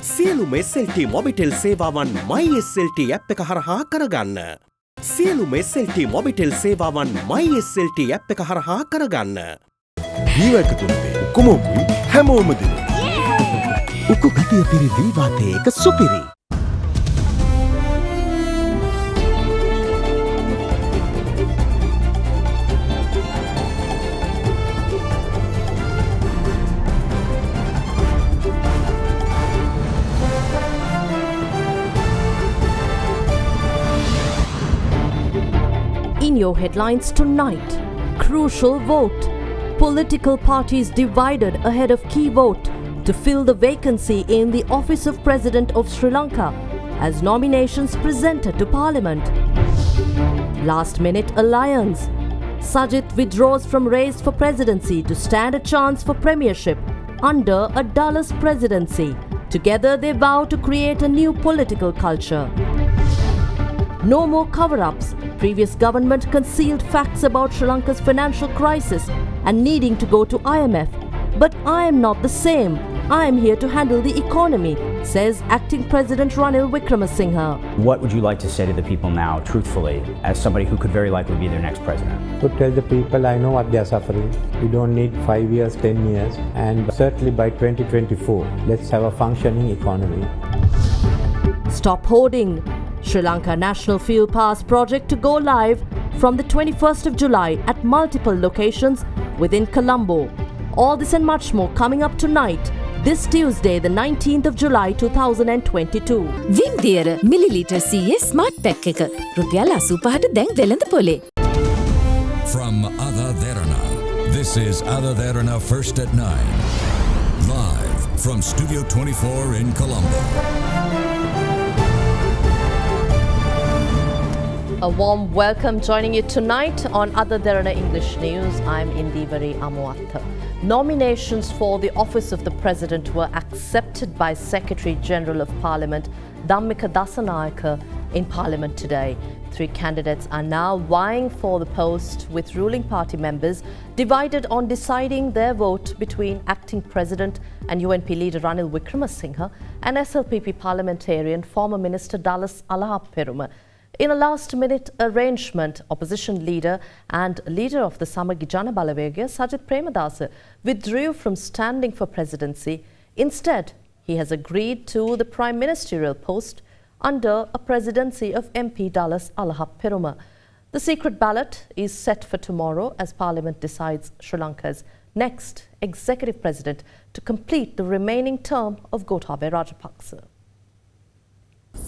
සියලුම SLT Mobitel සේවාවන් MySLT app එක හරහා කරගන්න. සියලුම SLT මොබිටෙල් සේවාවන් MySLT ඇප් එක හරහා කරගන්න. ජීවකතුන්ගේ උකුමෝකුයි හැමෝම දින. උකු ගතිය පිරි දීවාතේ එක සුපිරි. In your headlines tonight, crucial vote. Political parties divided ahead of key vote to fill the vacancy in the office of President of Sri Lanka as nominations presented to Parliament. Last minute alliance. Sajith withdraws from race for presidency to stand a chance for premiership under a Dulles presidency. Together they vow to create a new political culture. No more cover-ups. Previous government concealed facts about Sri Lanka's financial crisis and needing to go to IMF. But I am not the same. I am here to handle the economy, says acting President Ranil Wickremesinghe. What would you like to say to the people now, truthfully, as somebody who could very likely be their next president? To tell the people I know what they are suffering. We don't need 5 years, 10 years, and certainly by 2024, let's have a functioning economy. Stop hoarding. Sri Lanka National Fuel Pass project to go live from the 21st of July at multiple locations within Colombo. All this and much more coming up tonight, this Tuesday, the 19th of July 2022. වින්දියර millilitre 100 smart pack එක රුපියල් 85ට දැන් වෙළඳ පොලේ. From AdaDerana, this is AdaDerana First at 9. Live from Studio 24 in Colombo. A warm welcome joining you tonight on AdaDerana English News. I'm Indivari Amuatha. Nominations for the office of the President were accepted by Secretary General of Parliament Dhammika Dasanayake in Parliament today. 3 candidates are now vying for the post, with ruling party members divided on deciding their vote between acting President and UNP leader Ranil Wickremesinghe and SLPP parliamentarian former Minister Dallas Alahappiruma. In a last-minute arrangement, opposition leader and leader of the Samagi Jana Balawegaya, Sajith Premadasa, withdrew from standing for presidency. Instead, he has agreed to the prime ministerial post under a presidency of MP Dallas Alahappiruma. The secret ballot is set for tomorrow as Parliament decides Sri Lanka's next executive president to complete the remaining term of Gotabaya Rajapaksa.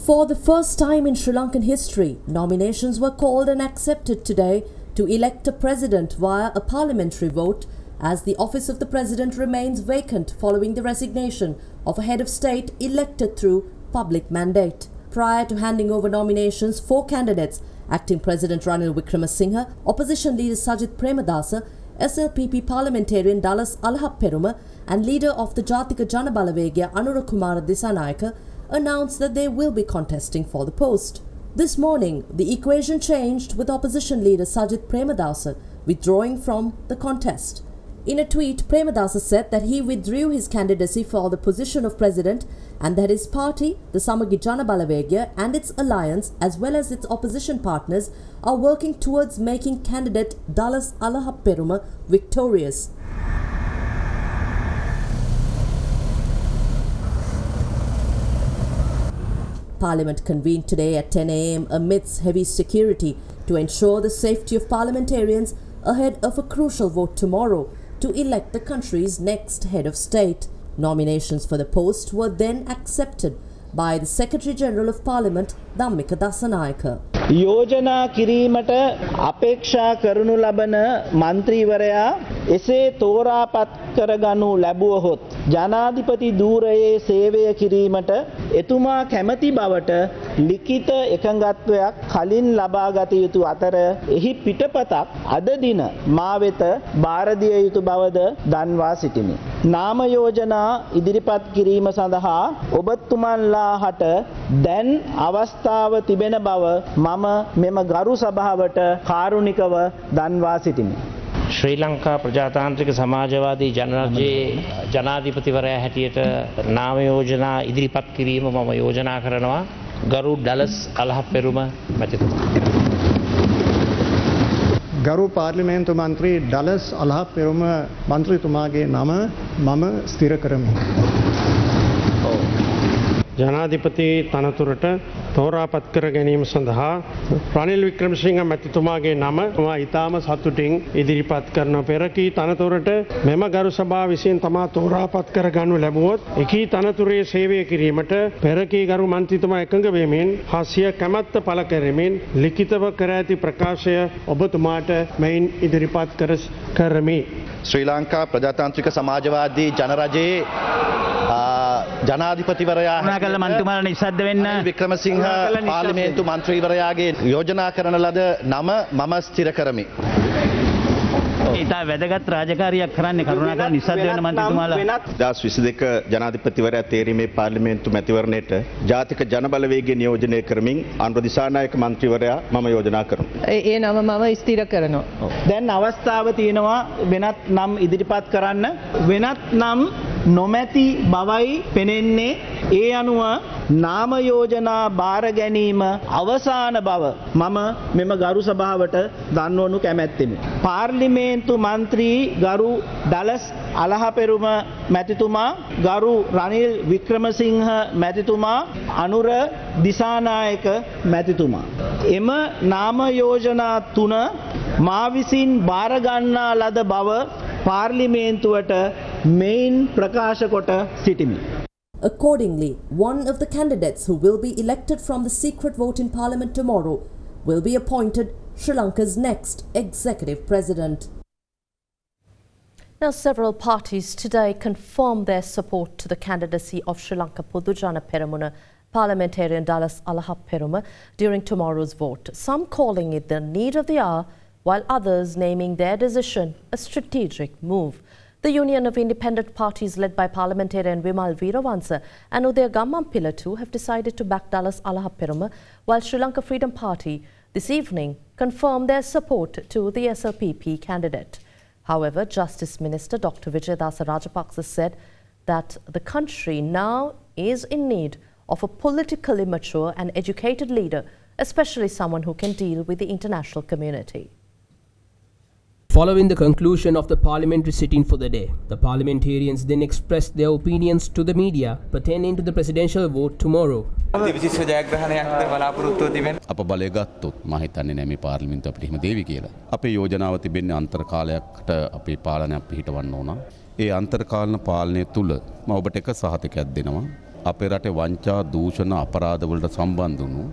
For the first time in Sri Lankan history, nominations were called and accepted today to elect a president via a parliamentary vote, as the office of the president remains vacant following the resignation of a head of state elected through public mandate. Prior to handing over nominations, 4 candidates, acting President Ranil Wickremesinghe, opposition leader Sajith Premadasa, SLPP parliamentarian Dallas Alahappiruma and leader of the Jatika Jana Balawegaya Anurakumara Disanayake, announced that they will be contesting for the post. This morning, the equation changed, with opposition leader Sajith Premadasa withdrawing from the contest. In a tweet, Premadasa said that he withdrew his candidacy for the position of president and that his party, the Samagi Jana Balawegaya, and its alliance as well as its opposition partners are working towards making candidate Dallas Alahappiruma victorious. Parliament convened today at 10 a.m. amidst heavy security to ensure the safety of parliamentarians ahead of a crucial vote tomorrow to elect the country's next head of state. Nominations for the post were then accepted by the Secretary General of Parliament Dhammika Dasanayake. යෝජනා කිරීමට අපේක්ෂා කරනු ලබන මන්ත්‍රීවරයා එසේ තෝරාපත් කරගනු ලැබුවහොත් ජනාධිපති ධූරයේ සේවය කිරීමට එතුමා කැමැති බවට ලිඛිත එකඟත්වයක් කලින් ලබාගත යුතු අතර එහි පිටපතක් අද දින මා වෙත බාර දිය යුතු බවද දන්වා සිටිමි. නාම යෝජනා ඉදිරිපත් කිරීම සඳහා ඔබතුමන්ලාහට දැන් අවස්ථාව තිබෙන බව මම මෙම ගරු සභාවට කාරුණිකව දන්වා සිටිමි. ශ්‍රී ලංකා ප්‍රජාතාන්ත්‍රික සමාජවාදී ජනරජයේ ජනාධිපතිවරයා හැටියට නාම යෝජනා ඉදිරිපත් කිරීම මම යෝජනා කරනවා ගරු ඩලස් අලහප්පෙරුම මැතිතුමා. ගරු පාර්ලිමේන්තු මන්ත්‍රී ඩලස් අලහප්පෙරුම මන්ත්‍රීතුමාගේ නම මම ස්ථිර කරමි. ජනාධිපති තනතුරට තෝරාපත් කර ගැනීම සඳහා රනිල් වික්‍රමසිංහ මැතිතුමාගේ නම මම ඉතාම සතුටින් ඉදිරිපත් කරන පෙරකී තනතුරට මෙම ගරු සභාව විසින් තමා තෝරාපත් කර ගනු ලැබුවොත් එකී තනතුරේ සේවය කිරීමට පෙරකී ගරු මන්ත්‍රීතුමා එකඟ වෙමින් හසිය කැමැත්ත පළ කරමින් ලිඛිතව කර ඇති ප්‍රකාශය ඔබතුමාට මෙයින් ඉදිරිපත් කරමි. ශ්‍රී ලංකා ප්‍රජාතාන්ත්‍රික සමාජවාදී ජනරජයේ ජනාධිපතිවරයා මන්තුමාලා නිශ්ශබ්ද වෙන්න වික්‍රමසිංහ පාර්ලිමේන්තු මන්ත්‍රීවරයාගේ යෝජනා කරන ලද නම මම ස්ථිර කරමි. ඉතා වැදගත් රාජකාරියක් කරන්නේ කරුණාකර නිශ්ශබ්ද වෙන්න මන්ත්‍රීතුමාලා. 2022 ජනාධිපතිවරයා තේරීමේ පාර්ලිමේන්තු මැතිවරණයට ජාතික ජනබලවේගය නියෝජනය කරමින් අනුර දිසානායක මන්ත්‍රීවරයා මම යෝජනා කරමි. ඒ නම මම ස්ථිර කරනවා. දැන් අවස්ථාව තියෙනවා වෙනත් නම් ඉදිරිපත් කරන්න. වෙනත් නම් නොමැති බවයි පෙනෙන්නේ. ඒ අනුව නාම යෝජනා බාර ගැනීම අවසාන බව මම මෙම ගරු සභාවට දන්වනු කැමැත්තෙමි. පාර්ලිමේන්තු මන්ත්‍රී ගරු ඩලස් අලහපෙරුම මැතිතුමා, ගරු රනිල් වික්‍රමසිංහ මැතිතුමා, අනුර දිසානායක මැතිතුමා. එම නාම යෝජනා තුන මා විසින් බාර ගන්නා ලද බව පාර්ලිමේන්තුවට මෙයින් ප්‍රකාශ කොට සිටිමි. Accordingly, one of the candidates who will be elected from the secret vote in Parliament tomorrow will be appointed Sri Lanka's next executive president. Now, several parties today confirmed their support to the candidacy of Sri Lanka Podujana Peramuna parliamentarian Dallas Alahapperuma during tomorrow's vote, some calling it the need of the hour, while others naming their decision a strategic move. The Union of Independent Parties led by parliamentarian Vimal Veeravansa and Udaya Gammampila too have decided to back Dallas Alahapperuma, while Sri Lanka Freedom Party this evening confirmed their support to the SLPP candidate. However, Justice Minister Dr. Vijayadasa Rajapaksa said that the country now is in need of a politically mature and educated leader, especially someone who can deal with the international community. Following the conclusion of the parliamentary sitting for the day, the parliamentarians then expressed their opinions to the media pertaining to the presidential vote tomorrow. අප බලය ගත්තොත් මම හිතන්නේ නෑ මේ පාර්ලිමේන්තුව අපිට එහෙම දෙවි කියලා. අපේ යෝජනාව තිබෙන්නේ අන්තර කාලයකට අපේ පාලනයක් පිහිටවන්න ඕන. ඒ අන්තර කාලන පාලනය තුල මම ඔබට එක සහතිකයක් දෙනවා. අපේ රටේ වංචා දූෂණ අපරාධ වලට සම්බන්ධ වුණු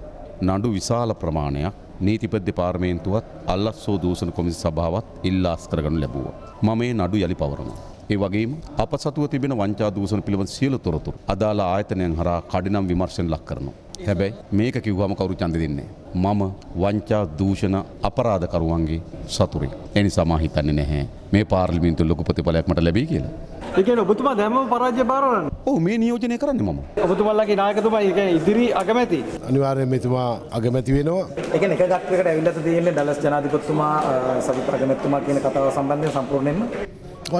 නඩු විශාල ප්‍රමාණයක් නීතිපති පාර්ලිමේන්තුවත් අල්ලස්සෝ දූෂණ කොමිසම සභාවත් ඉල්ලාස් කරගනු ලැබුවා. මම මේ නඩු යලි පවරනවා. ඒ වගේම අප සතුව තිබෙන වංචා දූෂණ පිළිබඳ සියලු තොරතුරු අදාළ ආයතනයන් හරහා කඩිනම් විමර්ශන ලක් කරනවා. හැබැයි මේක කිව්වම කවුරු ඡන්දෙ දෙන්නේ නැහැ. මම වංචා දූෂණ අපරාධකරුවන්ගේ සතුරෙක්. ඒ නිසා මම හිතන්නේ නැහැ මේ පාර්ලිමේන්තුවේ ලොකු ප්‍රතිඵලයක් මට ලැබෙයි කියලා. ඒ කියන්නේ ඔබතුමා දැම්ම පරාජය බාරවන්න. ඔව් මේ නියෝජනය කරන්නේ මම. ඔබතුමාලාගේ නායකතුමා ඒ කියන්නේ ඉදිරි අගමැති. අනිවාර්යයෙන් මෙතුමා අගමැති වෙනවා. ඒ කියන්නේ එක ගත්තකට ඇවිල්ලා තියෙන්නේ ඩලස් ජනාධිපතිතුමා සවිත අගමැතිතුමා කියන කතාව සම්බන්ධයෙන් සම්පූර්ණයෙන්ම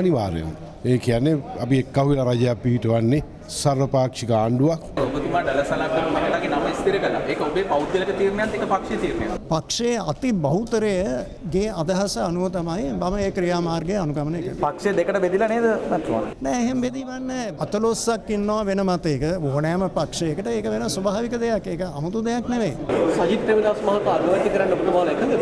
අනිවාර්යයෙන්. ඒ කියන්නේ අපි එක්කහුවෙලා රජයක් පිහිටවන්නේ සර්වපාක්ෂික ආණ්ඩුවක්. ඔබතුමා ඩලස් අලහප්පෙරුමාගේ නම ස්ථිර කළා. ඒක ඔබේ පෞද්ගලික තීරණයත් එක පක්ෂීය තීරණයක්. පක්ෂයේ අති බහුතරයේ අදහස අනුව තමයි මම මේ ක්‍රියාමාර්ගය අනුගමනය කරන්නේ. පක්ෂය දෙකට බෙදිලා නේද මන්ත්‍රීතුමා? නෑ එහෙම බෙදීමන්නේ අතලොස්සක් ඉන්නවා වෙන මතයක ඕනෑම පක්ෂයකට ඒක වෙන ස්වභාවික දෙයක්. ඒක 아무තු දෙයක් නෙවෙයි. සජිත් ප්‍රේමදාස මහතා අගමැති කරන්න ඔබතුමාලා එකද?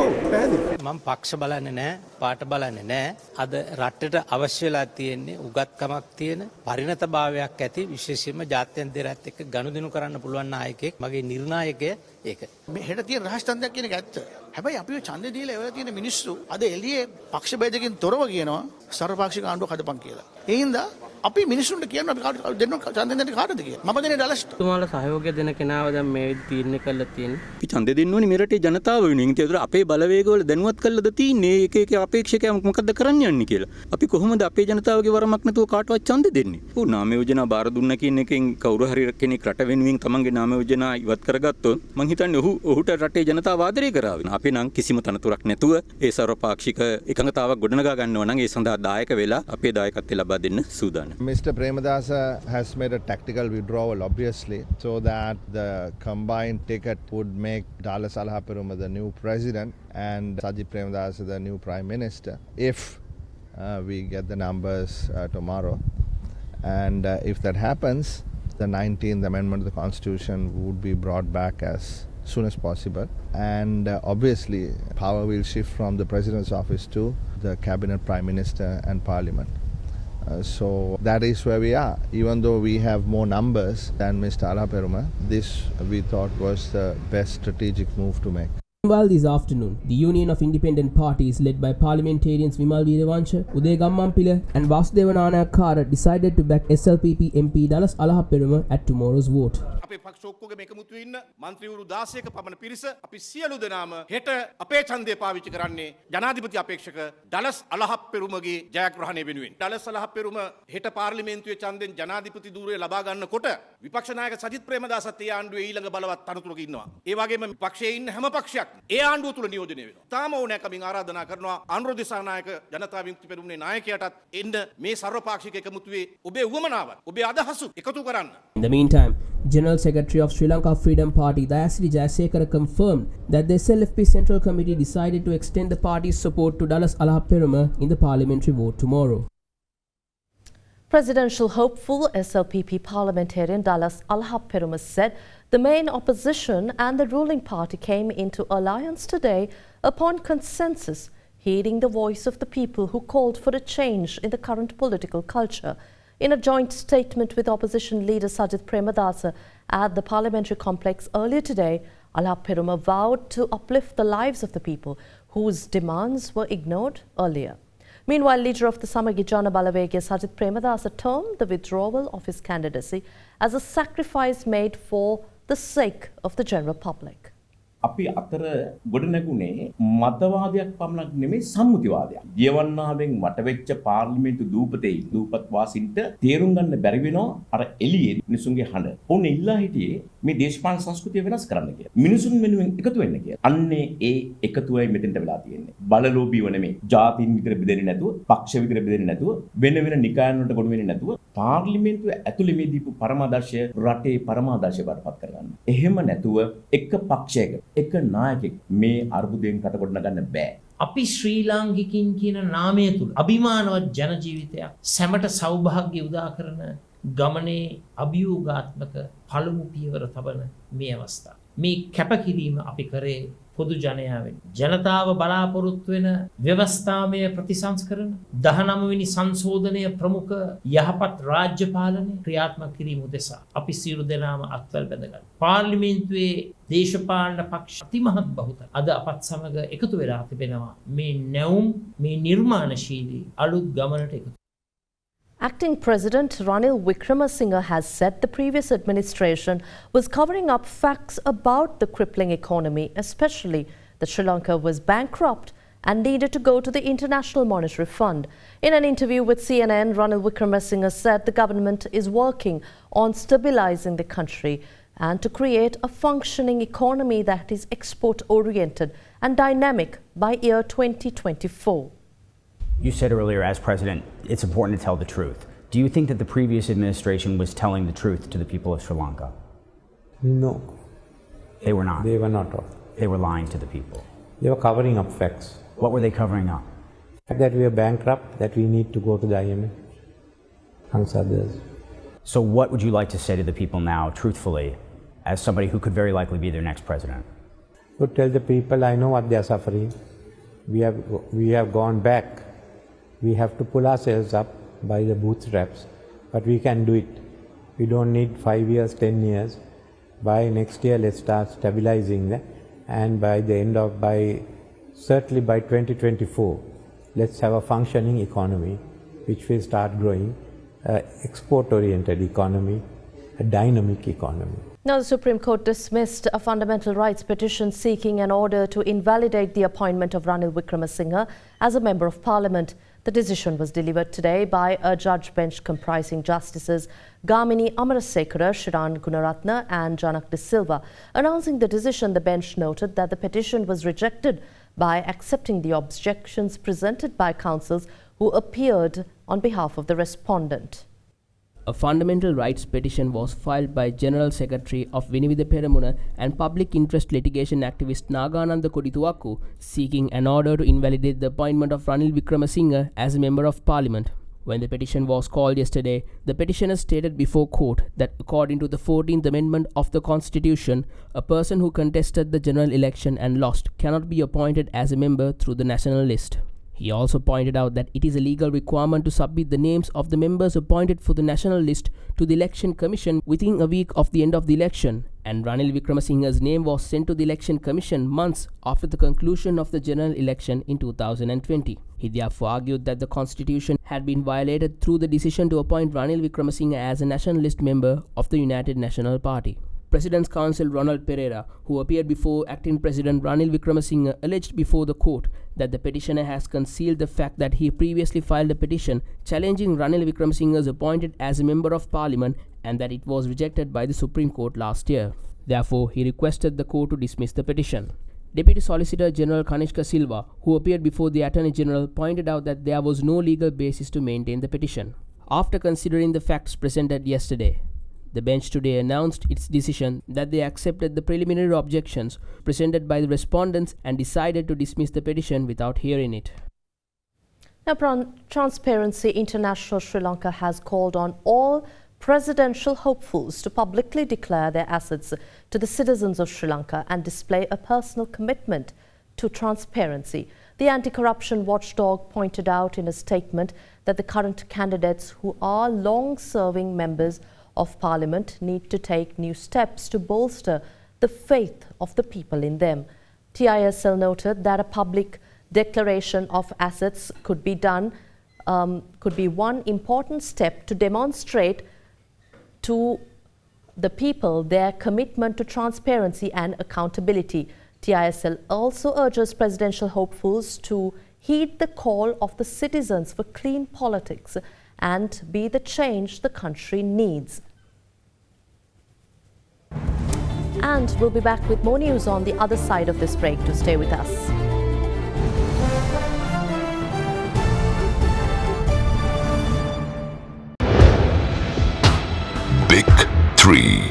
ඔව් පැහැදිලි. මම පක්ෂ බලන්නේ නෑ, පාට බලන්නේ නෑ. අද රටට අවශ්‍ය වෙලා තියෙන්නේ උගත්කමක් තියෙන පරිණතභාවයක් ඇති විශේෂයෙන්ම ජාත්‍යන්තරයත් එක්ක ගනුදෙනු කරන්න පුළුවන් නායකයෙක්. මගේ නිර්ණායකය ඒක. මේ හෙට තියෙන රහස් තන්දයක් කියන එක ඇත්ත. හැබැයි අපිව ඡන්දේ දීලා ඒවල තියෙන මිනිස්සු අද එළියේ පක්ෂ ભેදකින් තොරව කියනවා සර්වපාක්ෂික ආණ්ඩුවක් හදපන් කියලා. ඒ හින්දා අපි මිනිස්සුන්ට කියන්න අපි කාට දෙන්න ඡන්දෙ දෙන්න කාටද කියලා. මම දෙන්නේ ඩලස්ට. තුමාලා සහයෝගය දෙන කෙනාව දැන් මේ තීරණය කළා තියෙන්නේ. අපි ඡන්දෙ දෙන්න ඕනේ මේ රටේ ජනතාව වෙනුවෙන්. ඒතර අපේ බලවේග වල දැනුවත් කළාද තියෙන්නේ එක අපේක්ෂකයා මොකද්ද කරන්න යන්නේ කියලා. අපි කොහොමද අපේ ජනතාවගේ වරමක් නැතුව කාටවත් ඡන්දෙ දෙන්නේ? ඔව් නාම යෝජනා බාර දුන්න කියන එකෙන් කවුරු හරි කෙනෙක් රට වෙනුවෙන් තමන්ගේ නාම යෝජනා ඉවත් කරගත්තොත් මං හිතන්නේ ඔහුට රටේ ජනතාව ආදරය කරාවි. අපි නම් කිසිම තනතුරක් නැතුව ඒ සර්වපාක්ෂික එකඟතාවක් ගොඩනගා ගන්නවා නම් ඒ සඳහා දායක වෙලා අපේ දායකත්වය ලබා දෙන්න සූදානම්. Mr. Premadasa has made a tactical withdrawal, obviously, so that the combined ticket would make Dallas Alahaperuma the new president and Sajid Premadasa the new prime minister if we get the numbers tomorrow. And if that happens, the 19th amendment of the constitution would be brought back as soon as possible, and obviously power will shift from the president's office to the cabinet, prime minister and parliament. So that is where we are. Even though we have more numbers than Mr. Alahaperuma, this we thought was the best strategic move to make. Meanwhile, this afternoon, the Union of Independent Parties led by parliamentarians Vimal Weerawansha, Uday Gammampila and Vasudeva Nanayakkara decided to back SLPP MP Dallas Alahaperuma at tomorrow's vote. අපේ පක්ෂ ඔක්කොගෙම එකමුතු ඉන්න මන්ත්‍රීවරු 16ක පමණ පිරිස අපි සියලු දෙනාම හෙට අපේ ඡන්දය පාවිච්චි කරන්නේ ජනාධිපති අපේක්ෂක ඩලස් අලහප්පෙරුමගේ ජයග්‍රහණය වෙනුවෙන්. ඩලස් අලහප්පෙරුම හෙට පාර්ලිමේන්තුවේ ඡන්දෙන් ජනාධිපති ධූරය ලබා ගන්නකොට විපක්ෂ නායක සජිත් ප්‍රේමදාසත් ඒ ආණ්ඩුවේ ඊළඟ බලවත් තනතුරක ඉන්නවා. ඒ වගේම පක්ෂයේ ඉන්න හැම පක්ෂයක් ඒ ආණ්ඩුව තුල නියෝජනය වෙනවා. තාම ඕනෑකමින් ආරාධනා කරනවා අනුර දිසානායක ජනතා විමුක්ති පෙරමුණේ නායකයාටත් එන්න මේ සර්වපාක්ෂික එකමුතුවේ ඔබේ උවමනාවත් ඔබේ අදහසු එකතු කරන්න. In the meantime, General Secretary of Sri Lanka Freedom Party Dayasri Jayasekara confirmed that the SLFP Central Committee decided to extend the party's support to Dallas Alahaperuma in the parliamentary vote tomorrow. Presidential hopeful SLPP parliamentarian Dallas Alahaperuma said the main opposition and the ruling party came into alliance today upon consensus, heeding the voice of the people who called for a change in the current political culture. In a joint statement with opposition leader Sajid Premadasa at the parliamentary complex earlier today, Alahaperuma vowed to uplift the lives of the people whose demands were ignored earlier. Meanwhile, leader of the Samagi Jana Balawegaya Sajid Premadasa termed the withdrawal of his candidacy as a sacrifice made for the sake of the general public. අපි අතර ගොඩනැගුණේ මතවාදයක් පමණක් නෙමෙයි සම්මුතිවාදයක්. ජීවන්නාවෙන් වටවෙච්ච පාර්ලිමේන්තු දූපතේ දූපත් වාසීන්ට තේරුම් ගන්න බැරි වෙනවා අර එළියේ මිනිසුන්ගේ හඬ. ඕනේ ඉල්ලා හිටියේ මේ දේශපාලන සංස්කෘතිය වෙනස් කරන්න කියලා. මිනිසුන් වෙනුවෙන් එකතු වෙන්න කියලා. අන්නේ ඒ එකතුවයි මෙතෙන්ට වෙලා තියෙන්නේ. බලලෝභීව නෙමෙයි. ජාතීන් විතර බෙදෙන්නේ නැතුව, පක්ෂ විතර බෙදෙන්නේ නැතුව, වෙන වෙන නිකායන් වලට ගොනු වෙන්නේ නැතුව පාර්ලිමේන්තුව ඇතුළේ මේ දීපු පරමාදර්ශය රටේ පරමාදර්ශය බාටපත් කරගන්න. එහෙම නැතුව එක පක්ෂයක එක නායකෙක් මේ අර්බුදයෙන් කටකොට නගන්න බෑ. අපි ශ්‍රී ලාංකිකින් කියන නාමය තුල අභිමානවත් ජන ජීවිතයක් සැමට සෞභාග්‍ය උදා කරන ගමනේ අභියෝගාත්මක පළමු පියවර තබන මේ අවස්ථාව. මේ කැපකිරීම අපි කරේ පොදු ජනයාවෙන්. ජනතාව බලාපොරොත්තු වෙන ව්‍යවස්ථාමය ප්‍රතිසංස්කරණ 19 වෙනි සංශෝධනය ප්‍රමුඛ යහපත් රාජ්‍ය පාලනය ක්‍රියාත්මක කිරීම උදෙසා අපි සියලු දෙනාම අත්වැල් බැඳගන්න. පාර්ලිමේන්තුවේ දේශපාලන පක්ෂ අතිමහත් බහුතර අද අපත් සමග එකතු වෙලා තිබෙනවා මේ නැවුම් මේ නිර්මාණශීලී අලුත් ගමනට එකතු. Acting President Ranil Wickremesinghe has said the previous administration was covering up facts about the crippling economy, especially that Sri Lanka was bankrupt and needed to go to the International Monetary Fund. In an interview with CNN, Ranil Wickremesinghe said the government is working on stabilizing the country and to create a functioning economy that is export-oriented and dynamic by year 2024. You said earlier, as president, it's important to tell the truth. Do you think that the previous administration was telling the truth to the people of Sri Lanka? No. They were not? They were not. They were lying to the people? They were covering up facts. What were they covering up? That we are bankrupt, that we need to go to the IMF, amongst others. So what would you like to say to the people now, truthfully, as somebody who could very likely be their next president? To tell the people, I know what they are suffering. We have gone back. We have to pull ourselves up by the bootstraps, but we can do it. We don't need 5 years, 10 years. By next year, let's start stabilizing that, and certainly by 2024, let's have a functioning economy which will start growing export-oriented economy, a dynamic economy. Now, the Supreme Court dismissed a fundamental rights petition seeking an order to invalidate the appointment of Ranil Wickremesinghe as a Member of Parliament. The decision was delivered today by a judge bench comprising Justices Gamini Amarasekara, Shiran Gunaratne and Janak De Silva. Announcing the decision, the bench noted that the petition was rejected by accepting the objections presented by counsels who appeared on behalf of the respondent. A fundamental rights petition was filed by General Secretary of Winivida Peramuna and public interest litigation activist Nagananda Kodituwaku seeking an order to invalidate the appointment of Ranil Wickremesinghe as a Member of Parliament. When the petition was called yesterday, the petitioner stated before court that according to the 14th Amendment of the Constitution, a person who contested the general election and lost cannot be appointed as a member through the national list. He also pointed out that it is a legal requirement to submit the names of the members appointed for the national list to the Election Commission within a week of the end of the election, and Ranil Wickremesinghe's name was sent to the Election Commission months after the conclusion of the general election in 2020. He therefore argued that the Constitution had been violated through the decision to appoint Ranil Wickremesinghe as a national list member of the United National Party. President's counsel Ronald Pereira, who appeared before acting President Ranil Wickremesinghe, alleged before the court that the petitioner has concealed the fact that he previously filed a petition challenging Ranil Wickremesinghe's appointed as a Member of Parliament and that it was rejected by the Supreme Court last year. Therefore, he requested the court to dismiss the petition. Deputy Solicitor General Kanishka Silva, who appeared before the Attorney General, pointed out that there was no legal basis to maintain the petition. After considering the facts presented yesterday, the bench today announced its decision that they accepted the preliminary objections presented by the respondents and decided to dismiss the petition without hearing it. Now, Transparency International Sri Lanka has called on all presidential hopefuls to publicly declare their assets to the citizens of Sri Lanka and display a personal commitment to transparency. The anti-corruption watchdog pointed out in a statement that the current candidates who are long-serving members of Parliament need to take new steps to bolster the faith of the people in them. TISL noted that a public declaration of assets could be one important step to demonstrate to the people their commitment to transparency and accountability. TISL also urges presidential hopefuls to heed the call of the citizens for clean politics and be the change the country needs. And we'll be back with more news on the other side of this break. To stay with us. Big 3.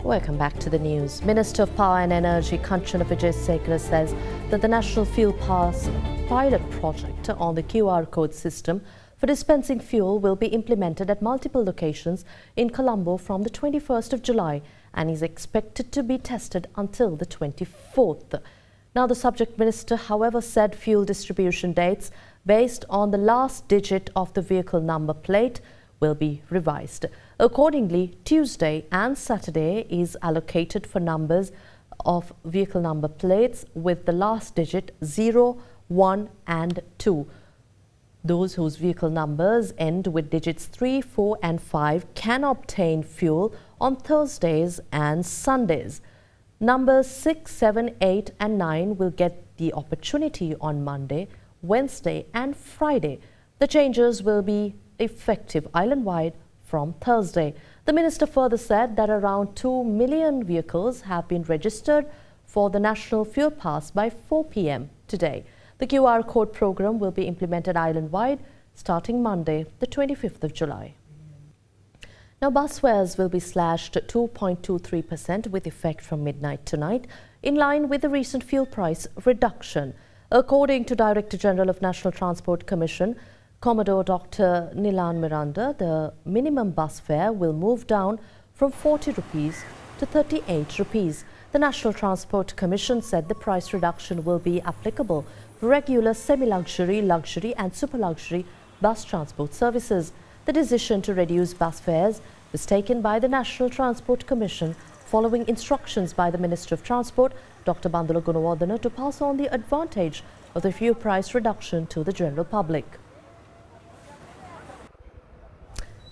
Welcome back to the news. Minister of Power and Energy Kanchana Vijayasekara says that the National Fuel Pass pilot project on the QR code system for dispensing fuel will be implemented at multiple locations in Colombo from the 21st of July and is expected to be tested until the 24th. Now, the subject minister, however, said fuel distribution dates based on the last digit of the vehicle number plate will be revised. Accordingly, Tuesday and Saturday is allocated for numbers of vehicle number plates with the last digit 0, 1 and 2. Those whose vehicle numbers end with digits 3, 4 and 5 can obtain fuel on Thursdays and Sundays. Numbers 6, 7, 8 and 9 will get the opportunity on Monday, Wednesday and Friday. The changes will be effective island-wide from Thursday. The minister further said that around 2 million vehicles have been registered for the National Fuel Pass by 4 p.m. today. The QR code program will be implemented island-wide starting Monday, the 25th of July. Now, bus fares will be slashed 2.23% with effect from midnight tonight, in line with the recent fuel price reduction. According to Director General of National Transport Commission, Commodore Dr. Nilan Miranda, the minimum bus fare will move down from 40 rupees to 38 rupees. The National Transport Commission said the price reduction will be applicable for regular semi-luxury, luxury and super-luxury bus transport services. The decision to reduce bus fares was taken by the National Transport Commission following instructions by the Minister of Transport, Dr. Bandula Gunawardena to pass on the advantage of the fuel price reduction to the general public.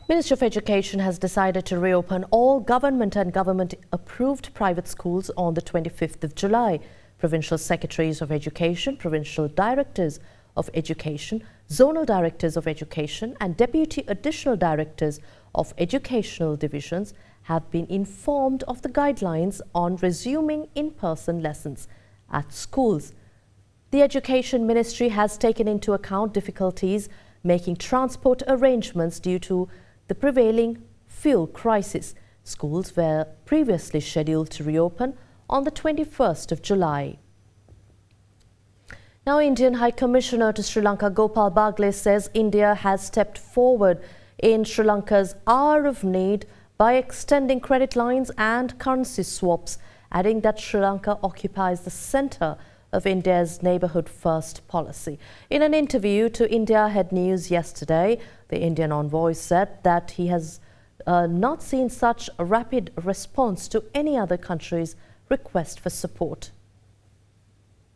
Ministry of Education has decided to reopen all government and government-approved private schools on the 25th of July. Provincial Secretaries of Education, Provincial Directors of Education, Zonal Directors of Education and Deputy Additional Directors of Educational Divisions have been informed of the guidelines on resuming in-person lessons at schools. The Education Ministry has taken into account difficulties making transport arrangements due to the prevailing fuel crisis. Schools were previously scheduled to reopen on the 21st of July. Now, Indian High Commissioner to Sri Lanka Gopal Bagle says India has stepped forward in Sri Lanka's hour of need by extending credit lines and currency swaps, adding that Sri Lanka occupies the centre of India's neighbourhood first policy. In an interview to India Head News yesterday, the Indian envoy said that he has not seen such a rapid response to any other country's request for support.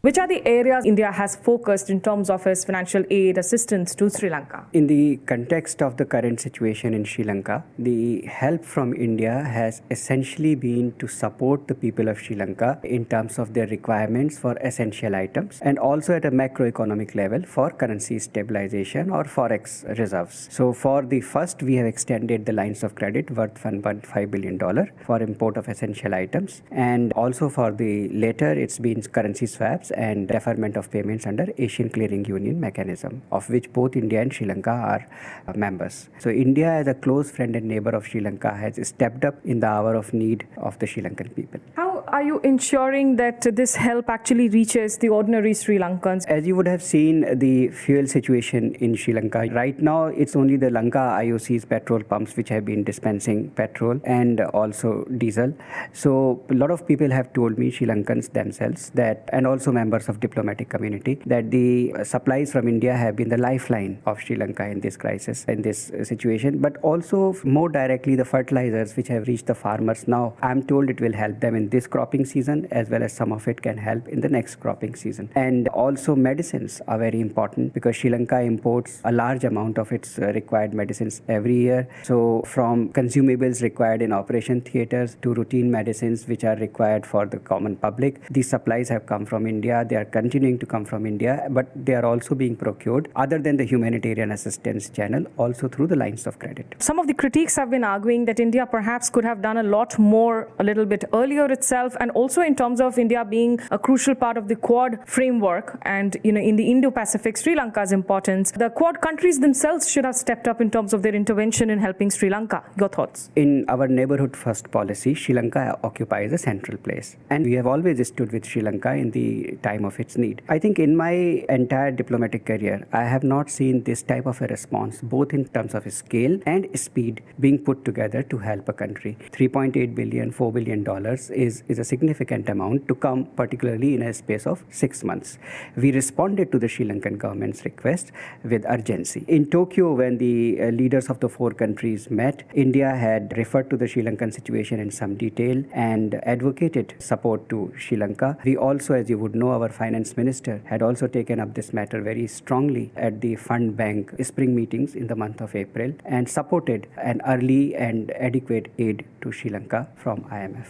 Which are the areas India has focused in terms of its financial aid assistance to Sri Lanka? In the context of the current situation in Sri Lanka, the help from India has essentially been to support the people of Sri Lanka in terms of their requirements for essential items and also at a macroeconomic level for currency stabilization or forex reserves. So for the first, we have extended the lines of credit worth $1.5 billion for import of essential items, and also for the later, it's been currency swaps and deferment of payments under Asian Clearing Union mechanism, of which both India and Sri Lanka are members. So India, as a close friend and neighbor of Sri Lanka, has stepped up in the hour of need of the Sri Lankan people. How are you ensuring that this help actually reaches the ordinary Sri Lankans? As you would have seen the fuel situation in Sri Lanka, right now it's only the Lanka IOC's petrol pumps which have been dispensing petrol and also diesel. So a lot of people have told me, Sri Lankans themselves, that, and also members of diplomatic community, that the supplies from India have been the lifeline of Sri Lanka in this crisis, in this situation, but also more directly the fertilizers which have reached the farmers now. I'm told it will help them in this cropping season, as well as some of it can help in the next cropping season. And also medicines are very important because Sri Lanka imports a large amount of its required medicines every year. So from consumables required in operation theatres to routine medicines which are required for the common public, these supplies have come from India. They are continuing to come from India, but they are also being procured other than the humanitarian assistance channel, also through the lines of credit. Some of the critics have been arguing that India perhaps could have done a lot more a little bit earlier itself, and also in terms of India being a crucial part of the Quad framework and in the Indo-Pacific, Sri Lanka's importance. The Quad countries themselves should have stepped up in terms of their intervention in helping Sri Lanka. Your thoughts? In our neighborhood first policy, Sri Lanka occupies a central place, and we have always stood with Sri Lanka in the time of its need. I think in my entire diplomatic career, I have not seen this type of a response, both in terms of scale and speed, being put together to help a country. $3.8 billion, $4 billion is a significant amount to come, particularly in a space of 6 months. We responded to the Sri Lankan government's request with urgency. In Tokyo, when the leaders of the 4 countries met, India had referred to the Sri Lankan situation in some detail and advocated support to Sri Lanka. We also, as you would know, our finance minister had also taken up this matter very strongly at the Fund Bank spring meetings in the month of April and supported an early and adequate aid to Sri Lanka from IMF.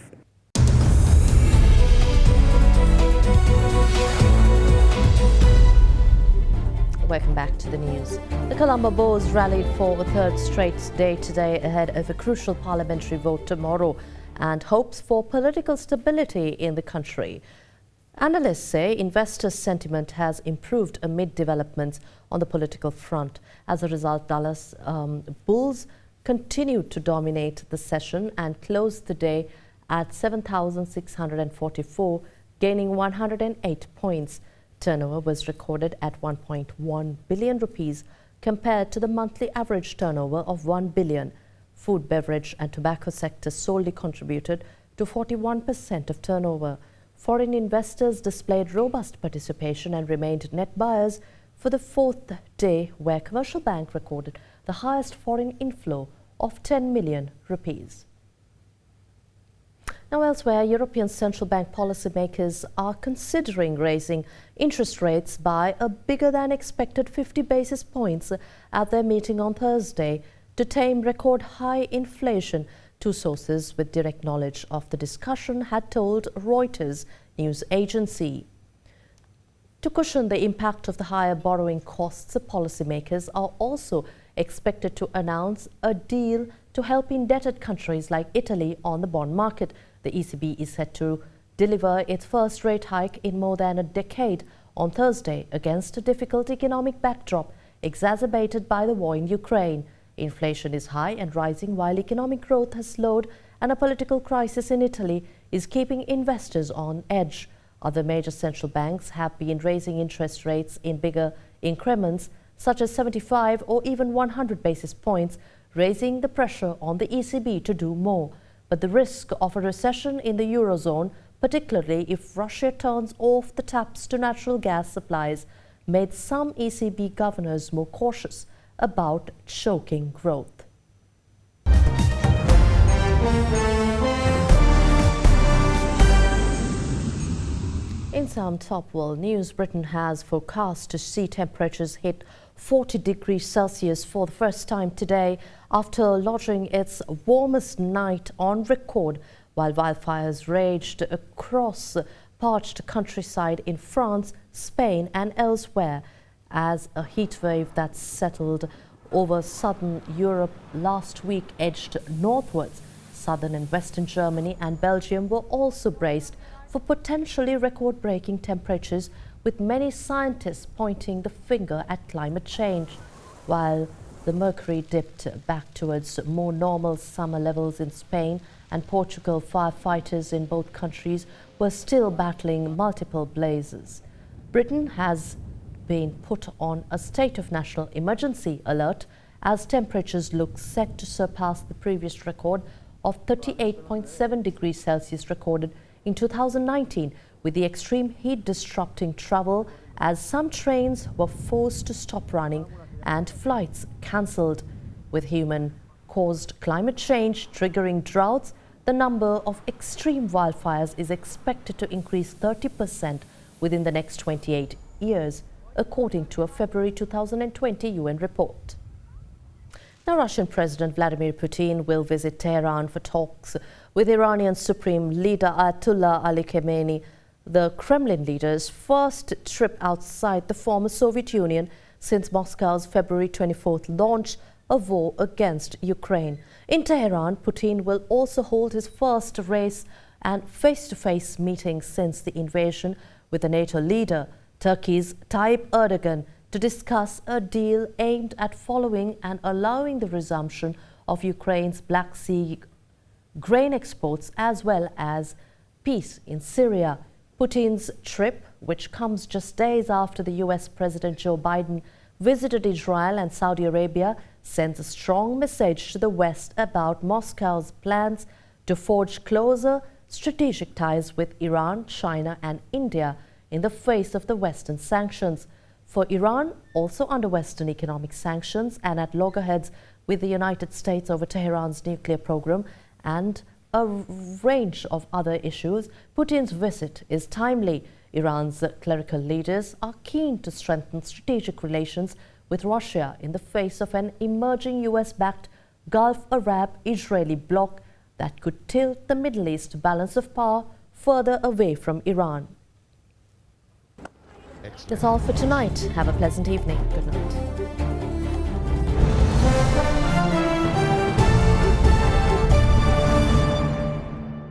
Welcome back to the news. The Colombo Boers rallied for a third straight day today ahead of a crucial parliamentary vote tomorrow and hopes for political stability in the country. Analysts say investor sentiment has improved amid developments on the political front. As a result, Dallas bulls continued to dominate the session and closed the day at 7,644, gaining 108 points. Turnover was recorded at 1.1 billion rupees compared to the monthly average turnover of 1 billion. Food, beverage and tobacco sectors solely contributed to 41% of turnover. Foreign investors displayed robust participation and remained net buyers for the 4th day, where Commercial Bank recorded the highest foreign inflow of 10 million rupees. Now elsewhere, European Central Bank policymakers are considering raising interest rates by a bigger than expected 50 basis points at their meeting on Thursday to tame record high inflation. Two sources with direct knowledge of the discussion had told Reuters news agency. To cushion the impact of the higher borrowing costs, the policymakers are also expected to announce a deal to help indebted countries like Italy on the bond market. The ECB is set to deliver its first rate hike in more than a decade on Thursday against a difficult economic backdrop exacerbated by the war in Ukraine. Inflation is high and rising while economic growth has slowed, and a political crisis in Italy is keeping investors on edge. Other major central banks have been raising interest rates in bigger increments, such as 75 or even 100 basis points, raising the pressure on the ECB to do more. But the risk of a recession in the Eurozone, particularly if Russia turns off the taps to natural gas supplies, made some ECB governors more cautious about choking growth. In some top world news, Britain has forecast to see temperatures hit 40 degrees Celsius for the first time today after lodging its warmest night on record, while wildfires raged across parched countryside in France, Spain and elsewhere as a heatwave that settled over southern Europe last week edged northwards. Southern and western Germany and Belgium were also braced for potentially record-breaking temperatures, with many scientists pointing the finger at climate change. While the mercury dipped back towards more normal summer levels in Spain and Portugal, firefighters in both countries were still battling multiple blazes. Britain has been put on a state of national emergency alert as temperatures look set to surpass the previous record of 38.7 degrees Celsius recorded in 2019, with the extreme heat disrupting travel as some trains were forced to stop running and flights cancelled. With human-caused climate change triggering droughts, the number of extreme wildfires is expected to increase 30% within the next 28 years, according to a February 2020 UN report. Now, Russian President Vladimir Putin will visit Tehran for talks with Iranian Supreme Leader Ayatollah Ali Khamenei, the Kremlin leader's first trip outside the former Soviet Union since Moscow's February 24th launch of war against Ukraine. In Tehran, Putin will also hold his first race and face-to-face meeting since the invasion with the NATO leader, Turkey's Tayyip Erdogan, to discuss a deal aimed at following and allowing the resumption of Ukraine's Black Sea grain exports as well as peace in Syria. Putin's trip, which comes just days after the US President Joe Biden visited Israel and Saudi Arabia, sends a strong message to the West about Moscow's plans to forge closer strategic ties with Iran, China and India in the face of the Western sanctions. For Iran, also under Western economic sanctions and at loggerheads with the United States over Tehran's nuclear program and a range of other issues, Putin's visit is timely. Iran's clerical leaders are keen to strengthen strategic relations with Russia in the face of an emerging US-backed Gulf Arab-Israeli bloc that could tilt the Middle East balance of power further away from Iran. That's all for tonight. Have a pleasant evening. Good night.